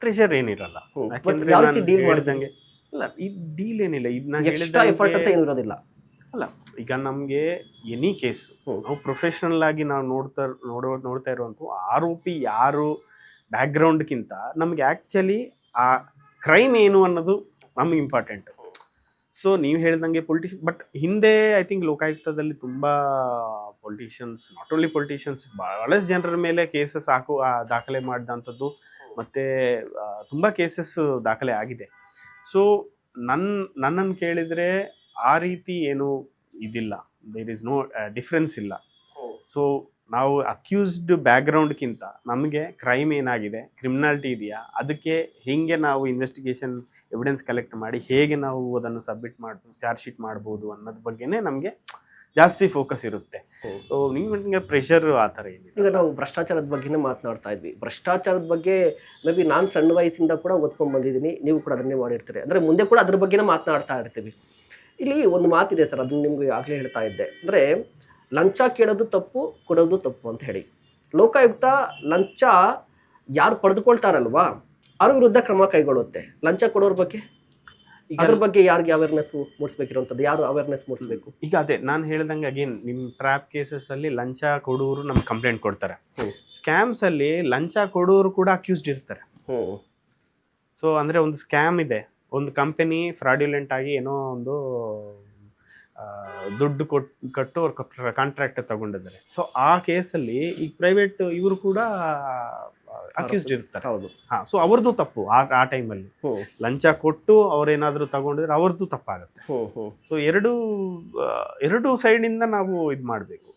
Pressure ಏನಿರಲ್ಲ. ಯಾಕೆಂದ್ರೆ ಯಾವ ನಾನು ರೀತಿ ಡೀಲ್ ಹೇಳ್ದಂಗೆ ಅಲ್ಲ, ಈ ಡೀಲ್ ಏನಿಲ್ಲ. ಇದು ನಾನು ಎಕ್ಸ್ಟ್ರಾ ಎಫರ್ಟ್ ಅಂತ ಏನು ಇರೋದಿಲ್ಲ. ಅಲ್ಲ, ಈಗ ನಮಗೆ ಎನಿ ಕೇಸ್ ನಾವು ಪ್ರೊಫೆಷನಲ್ ಆಗಿ ನಾವು ನೋಡ್ತಾ ಇರುವಂತ ಆರೋಪಿ ಯಾರು ಬ್ಯಾಕ್ಗ್ರೌಂಡ್ಗಿಂತ ನಮ್ಗೆ ಆಕ್ಚುಲಿ ಆ ಕ್ರೈಮ್ ಏನು ಅನ್ನೋದು ನಮ್ಗೆ ಇಂಪಾರ್ಟೆಂಟ್. ಸೊ ನೀವು ಹೇಳ್ದಂಗೆ ಪೊಲಿಟಿಷಿಯನ್, ಬಟ್ ಹಿಂದೆ ಐ ಥಿಂಕ್ ಲೋಕಾಯುಕ್ತದಲ್ಲಿ ತುಂಬಾ ಪೊಲಿಟಿಷಿಯನ್ಸ್, ನಾಟ್ ಓನ್ಲಿ ಪೊಲಿಟಿಷಿಯನ್ಸ್, ಬಹಳಷ್ಟು ಜನರ ಮೇಲೆ ಕೇಸಸ್ ದಾಖಲೆ ಮಾಡಿದಂಥದ್ದು, ಮತ್ತೆ ತುಂಬಾ ಕೇಸಸ್ ದಾಖಲೆ ಆಗಿದೆ. ಸೊ ನನ್ನನ್ನು ಕೇಳಿದ್ರೆ ಆ ರೀತಿ ಏನು ಇದಿಲ್ಲ, ದೇರ್ ಇಸ್ ನೋ ಡಿಫ್ರೆನ್ಸ್ ಇಲ್ಲ. ಸೊ ನಾವು ಅಕ್ಯೂಸ್ಡ್ ಬ್ಯಾಕ್ಗ್ರೌಂಡ್ಗಿಂತ ನಮಗೆ ಕ್ರೈಮ್ ಏನಾಗಿದೆ, ಕ್ರಿಮಿನಾಲಿಟಿ ಇದೆಯಾ, ಅದಕ್ಕೆ ಹೇಗೆ ನಾವು ಇನ್ವೆಸ್ಟಿಗೇಷನ್ ಎವಿಡೆನ್ಸ್ ಕಲೆಕ್ಟ್ ಮಾಡಿ ಹೇಗೆ ನಾವು ಅದನ್ನು ಸಬ್ಮಿಟ್ ಮಾಡ್ಬೋದು, ಚಾರ್ಜ್ ಶೀಟ್ ಮಾಡ್ಬೋದು ಅನ್ನೋದ್ರ ಬಗ್ಗೆನೇ ನಮಗೆ ಜಾಸ್ತಿ ಫೋಕಸ್ ಇರುತ್ತೆ. ಸೊ ನಿಮಗೆ ಪ್ರೆಷರ್ ಆ ಥರ ಏನಿದೆ. ಈಗ ನಾವು ಭ್ರಷ್ಟಾಚಾರದ ಬಗ್ಗೆನೇ ಮಾತನಾಡ್ತಾ ಇದ್ವಿ. ಭ್ರಷ್ಟಾಚಾರದ ಬಗ್ಗೆ ಮೇ ಬಿ ನಾನು ಸಣ್ಣ ವಯಸ್ಸಿಂದ ಕೂಡ ಓದ್ಕೊಂಡು ಬಂದಿದ್ದೀನಿ, ನೀವು ಕೂಡ ಅದನ್ನೇ ಮಾಡಿರ್ತೀರಿ, ಅಂದರೆ ಮುಂದೆ ಕೂಡ ಅದ್ರ ಬಗ್ಗೆನೇ ಮಾತನಾಡ್ತಾ ಇರ್ತೀವಿ. ಇಲ್ಲಿ ಒಂದು ಮಾತಿದೆ ಸರ್, ಅದನ್ನು ನಿಮ್ಗೆ ಆಗಲೇ ಹೇಳ್ತಾ ಇದ್ದೆ, ಅಂದರೆ ಲಂಚ ಕೇಳೋದು ತಪ್ಪು, ಕೊಡೋದು ತಪ್ಪು ಅಂತ ಹೇಳಿ. ಲೋಕಾಯುಕ್ತ ಲಂಚ ಯಾರು ಪಡೆದುಕೊಳ್ತಾರಲ್ವಾ ಅವ್ರ ವಿರುದ್ಧ ಕ್ರಮ ಕೈಗೊಳ್ಳುತ್ತೆ. ಲಂಚ ಕೊಡೋರ ಬಗ್ಗೆ ಅದ್ರ ಬಗ್ಗೆ ಯಾರಿಗೆ ಅವೇರ್ನೆಸ್ ಮೂಡಿಸ್ಬೇಕಿರುವಂಥದ್ದು, ಯಾರು ಅವೇರ್ನೆಸ್ ಮೂಡಿಸ್ಬೇಕು? ಈಗ ಅದೇ ನಾನು ಹೇಳ್ದಂಗೆ ಅಗೇನ್ ನಿಮ್ಮ ಟ್ರ್ಯಾಪ್ ಕೇಸಸ್ ಅಲ್ಲಿ ಲಂಚ ಕೊಡೋರು ನಮ್ಗೆ ಕಂಪ್ಲೇಂಟ್ ಕೊಡ್ತಾರೆ. ಸ್ಕ್ಯಾಮ್ಸ್ ಅಲ್ಲಿ ಲಂಚ ಕೊಡೋರು ಕೂಡ ಅಕ್ಯೂಸ್ಡ್ ಇರ್ತಾರೆ. ಸೊ ಅಂದ್ರೆ ಒಂದು ಸ್ಕ್ಯಾಮ್ ಇದೆ, ಒಂದು ಕಂಪನಿ ಫ್ರಾಡ್ಯುಲೆಂಟ್ ಆಗಿ ಏನೋ ಒಂದು ದುಡ್ಡು ಕಟ್ಟು ಅವ್ರ ಕಾಂಟ್ರಾಕ್ಟ್ ತಗೊಂಡಿದ್ದಾರೆ. ಸೊ ಆ ಕೇಸಲ್ಲಿ ಈ ಪ್ರೈವೇಟ್ ಇವರು ಕೂಡ ಅಕ್ಯೂಸ್ಡ್ ಇರ್ತಾರೆ. ಹೌದು. ಸೊ ಅವ್ರದ್ದು ತಪ್ಪು. ಆ ಟೈಮಲ್ಲಿ ಲಂಚ ಕೊಟ್ಟು ಅವ್ರೇನಾದ್ರೂ ತಗೊಂಡಿದ್ರೆ ಅವ್ರದ್ದು ತಪ್ಪಾಗುತ್ತೆ. ಸೊ ಎರಡು ಸೈಡ್ ಇಂದ ನಾವು ಇದು ಮಾಡ್ಬೇಕು.